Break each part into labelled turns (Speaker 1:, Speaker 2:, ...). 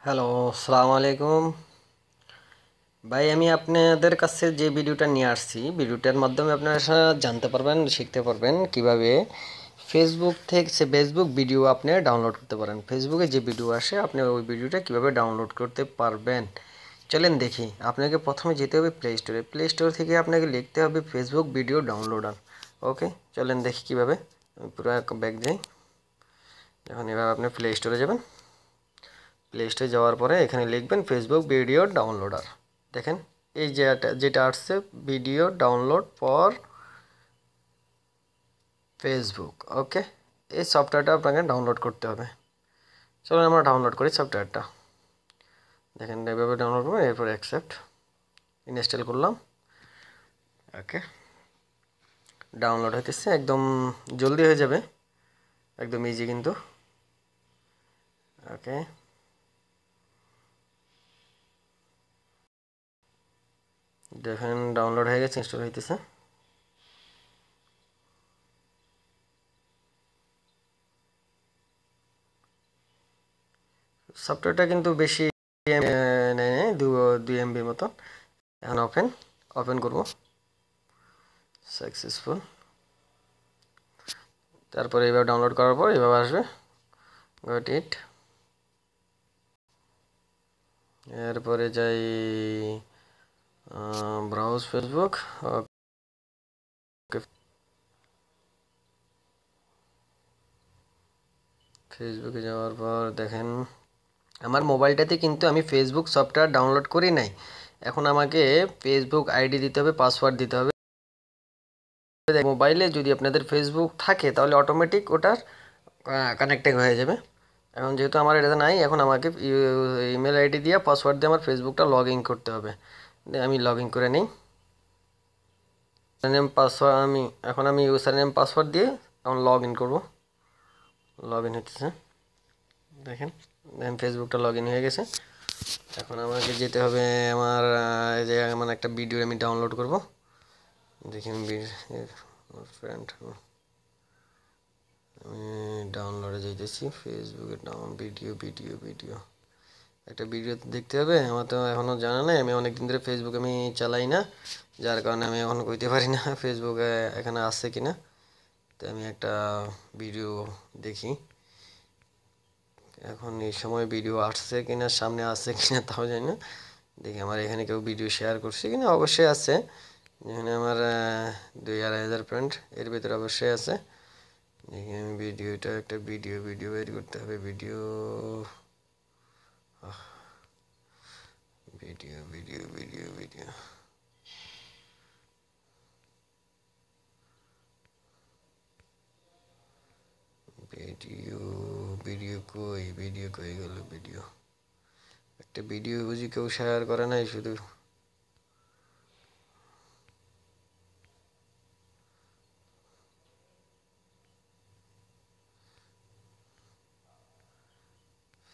Speaker 1: Hello, আসসালামু আলাইকুম। ভাই, আমি আপনাদের কাছে যে ভিডিওটা নিয়ে আসছি, ভিডিওটার মাধ্যমে আপনারা জানতে পারবেন, শিখতে পারবেন কিভাবে ফেসবুক ভিডিও আপনি ডাউনলোড করতে পারেন। ফেসবুকে যে ভিডিও আসে আপনি ওই ভিডিওটা কিভাবে ডাউনলোড করতে পারবেন। চলেন দেখি। আপনাকে প্রথমে যেতে হবে প্লে স্টোর থেকে আপনাকে লিখতে হবে ফেসবুক ভিডিও ডাউনলোডার। ওকে, চলেন দেখি কিভাবে। আমি পুরো ব্যাক যাই। এখন এবার আপনি প্লে স্টোরে যাবেন। প্লে স্টোরে যাওয়ার পরে এখানে লিখবেন ফেসবুক ভিডিও ডাউনলোডার। দেখেন এই যে যেটা আসছে, ভিডিও ডাউনলোড ফর ফেসবুক। ওকে, এই সফটওয়্যারটা আপনাকে ডাউনলোড করতে হবে। চলুন আমরা ডাউনলোড করি সফটওয়্যারটা। দেখেন এভাবে ডাউনলোড করবো, এরপর অ্যাকসেপ্ট, ইনস্টল করলাম। ওকে, ডাউনলোড হইতেছে, একদম জলদি হয়ে যাবে, একদম ইজি কিন্তু। ওকে, দেখেন ডাউনলোড হয়ে গেছে, ইনস্টল হইতেছে। সফটওয়্যারটা কিন্তু বেশি নেয়, 2 MB মতো। এখন ওপেন করব, সাকসেসফুল। তারপরে এইভাবে ডাউনলোড করার পর এইভাবে আসবে, গট ইট। এরপরে যাই ব্রাউজ ফেসবুক। ওকে, ফেসবুকে যাওয়ার পর দেখেন আমার মোবাইলটাতে কিন্তু আমি ফেসবুক সফটওয়্যার ডাউনলোড করি নাই। এখন আমাকে ফেসবুক আইডি দিতে হবে, পাসওয়ার্ড দিতে হবে। মোবাইলে যদি আপনাদের ফেসবুক থাকে তাহলে অটোমেটিক ওটার কানেক্টিং হয়ে যাবে। এখন যেহেতু আমার এটা নাই, এখন আমাকে ইমেল আইডি দিয়ে পাসওয়ার্ড দিয়ে আমার ফেসবুকটা লগ ইন করতে হবে। আমি লগ ইন করে নিই। নেম পাসওয়ার্ড আমি ইউজার নেম পাসওয়ার্ড দিয়ে এখন লগ ইন করবো। লগ ইন হচ্ছে, দেখেন দেখেন ফেসবুকটা লগ ইন হয়ে গেছে। এখন আমাকে যেতে হবে আমার এই যে আমার একটা ভিডিও আমি ডাউনলোড করব। দেখেন ফ্রেন্ড, আমি ডাউনলোডে যাইতেছি, ফেসবুকে ভিডিও একটা ভিডিও দেখতে হবে। আমার তো এখনও জানা নাই, আমি অনেক দিন ধরে ফেসবুক আমি চালাই না, যার কারণে আমি এখন কইতে পারি না ফেসবুকে এখানে আছে কিনা। তো আমি একটা ভিডিও দেখি এখন এই সময় ভিডিও আসছে কিনা, সামনে আসছে কিনা তাও জানি না। দেখি আমার এখানে কেউ ভিডিও শেয়ার করছে কিনা, অবশ্যই আছে। যেখানে আমার 2-2,500 ফ্রেন্ড, এর ভিতরে অবশ্যই আছে। দেখি আমি একটা ভিডিও বের করতে হবে। Video video video video video video video কই গেল? ভিডিও একটা ভিডিও বুঝি কেউ শেয়ার করে নাই, শুধু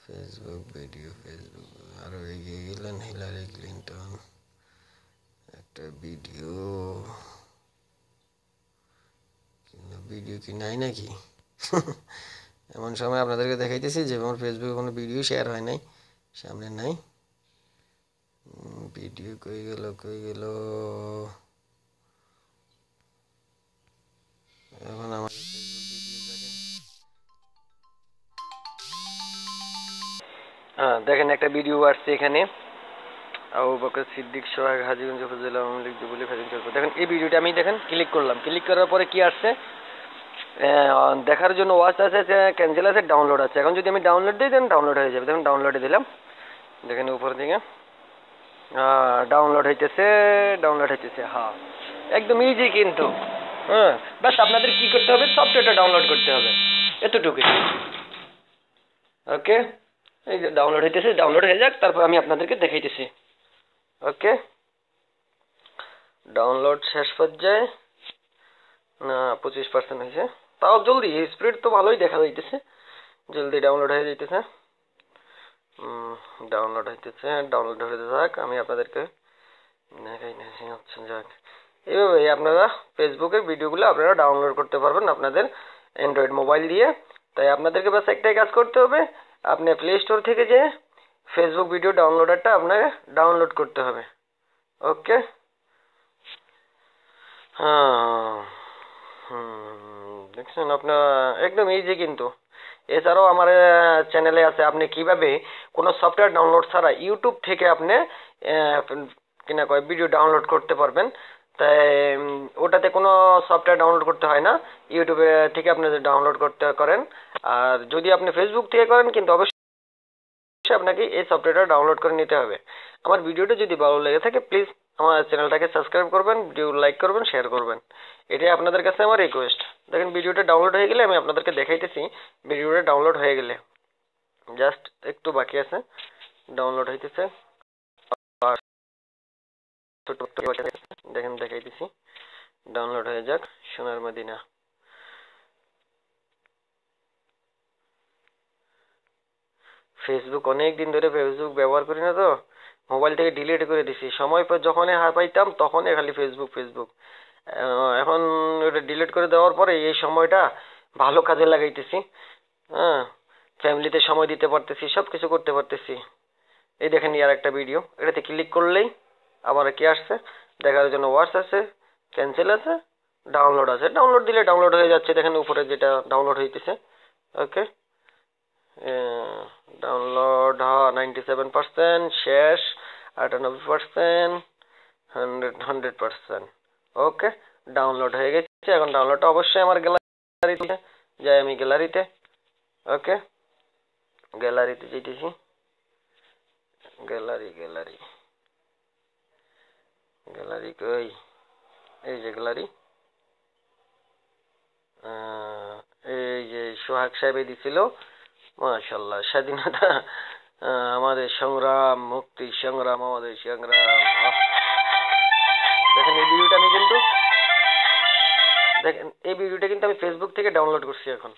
Speaker 1: ফেসবুক আরো এগিয়ে গেলেন। হিলারি ক্লিন্টন একটা ভিডিও, ভিডিও কি নাই নাকি? এমন সময় আপনাদেরকে দেখাইতেছি যে আমার ফেসবুকে কোনো ভিডিও শেয়ার হয় নাই, সামনে নাই। ভিডিও কই গেল? এখন আমার দেখেন একটা ভিডিও আসছে এখানে, আবু বকর সিদ্দিক সোহাগ হাজীগঞ্জ উপজেলা আওয়ামী লীগ যুবলীগ দেখেন এই ভিডিওটা আমি দেখেন ক্লিক করলাম। ক্লিক করার পরে কি আসছে, দেখার জন্য ওয়াচ আছে, ক্যান্সেল আছে, ডাউনলোড আছে। এখন যদি আমি ডাউনলোড দিই দেন ডাউনলোড হয়ে যাবে। দেখুন ডাউনলোডে দিলাম, দেখেন উপর দিকে ডাউনলোড হইতেছে। হ্যাঁ, একদম ইজি কিন্তু। হ্যাঁ, বাস আপনাদের কি করতে হবে, সফটওয়্যারটা ডাউনলোড করতে হবে, এতটুকুই। ওকে, এই যে ডাউনলোড হইতেছে, ডাউনলোড হয়ে যাক, তারপর আমি আপনাদেরকে দেখাইতেছি। ওকে, ডাউনলোড শেষ পর্যায়ে না 25% হয়েছে, তাও জলদি, স্পিড তো ভালোই দেখা যাইতেছে, জলদি ডাউনলোড হয়ে যাইতেছে। ডাউনলোড হয়ে যাক, আমি আপনাদেরকে দেখাই যাক। এইভাবে আপনারা ফেসবুকের ভিডিওগুলো আপনারা ডাউনলোড করতে পারবেন আপনাদের অ্যান্ড্রয়েড মোবাইল দিয়ে। তাই আপনাদেরকে বাস একটাই কাজ করতে হবে, আপনি প্লে স্টোর থেকে যে ফেসবুক ভিডিও ডাউনলোডারটা আপনাকে ডাউনলোড করতে হবে। ওকে, হ্যাঁ, দেখছেন আপনার একদম ইজি কিন্তু। এছাড়াও আমার চ্যানেলে আছে আপনি কিভাবে কোনো সফটওয়্যার ডাউনলোড ছাড়া ইউটিউব থেকে আপনি কিনা কয় ভিডিও ডাউনলোড করতে পারবেন। তাই ওটাতে কোনো সফটওয়্যার ডাউনলোড করতে হয় না, ইউটিউবে থেকে আপনি ডাউনলোড করতে করেন। আর যদি আপনি ফেসবুক থেকে করেন কিন্তু অবশ্যই আপনাকে এই সফটওয়্যারটা ডাউনলোড করে নিতে হবে। আমার ভিডিওটা যদি ভালো লেগে থাকে প্লিজ আমার চ্যানেলটাকে সাবস্ক্রাইব করবেন, ভিডিও লাইক করবেন, শেয়ার করবেন, এটাই আপনাদের কাছে আমার রিকোয়েস্ট। দেখেন ভিডিওটা ডাউনলোড হয়ে গেলে আমি আপনাদেরকে দেখাইতেছি। ভিডিওটা ডাউনলোড হয়ে গেলে জাস্ট একটু বাকি আছে, ডাউনলোড হইতেছে। আর দেখেন দেখাইতেছি, ডাউনলোড হয়ে যাক। সোনার মদিনা ফেসবুক অনেক দিন ধরে ফেসবুক ব্যবহার করি না তো, মোবাইল থেকে ডিলিট করে দিছি। সময় পর যখনই পাইতাম তখনই খালি ফেসবুক ফেসবুক। এখন ওটা ডিলিট করে দেওয়ার পরে এই সময়টা ভালো কাজে লাগাইতেছি। হ্যাঁ, ফ্যামিলিতে সময় দিতে পারতেছি, সব কিছু করতে পারতেছি। এই দেখেন আর একটা ভিডিও, এটাতে ক্লিক করলেই আবার কি আসছে দেখার জন্য, ওয়াটস আছে, ক্যান্সেল আছে, ডাউনলোড আছে। ডাউনলোড দিলে ডাউনলোড হয়ে যাচ্ছে, দেখেন উপরে যেটা ডাউনলোড হইতেছে। ওকে, ডাউনলোড 97% শেষ, 98%, 100%। ওকে, ডাউনলোড হয়ে গেছে। এখন ডাউনলোডটা অবশ্যই আমার গ্যালারিতে যাই, আমি গ্যালারিতে। ওকে, গ্যালারিতে যেতেছি, গ্যালারি গ্যালারি গ্যালারি কই, এই যে গ্যালারি, এই যে সোহাগ সাহেব দিছিল, মাশাল্লাহ, স্বাধীনতা আমাদের সংগ্রাম, মুক্তি সংগ্রাম আমাদের সংগ্রাম। দেখেন এই ভিডিওটা আমি কিন্তু, দেখেন এই ভিডিওটা কিন্তু আমি ফেসবুক থেকে ডাউনলোড করছি। এখন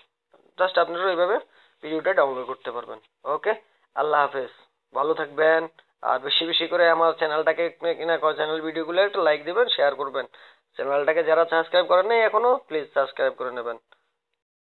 Speaker 1: জাস্ট আপনারা এইভাবে ভিডিওটা ডাউনলোড করতে পারবেন। ওকে, আল্লাহ হাফেজ, ভালো থাকবেন। আর বেশি বেশি করে আমার চ্যানেলটাকে কিনা চ্যানেল ভিডিওগুলো একটা লাইক দিবেন, শেয়ার করবেন। চ্যানেলটাকে যারা সাবস্ক্রাইব করেন নাই এখনো প্লিজ সাবস্ক্রাইব করে নেবেন।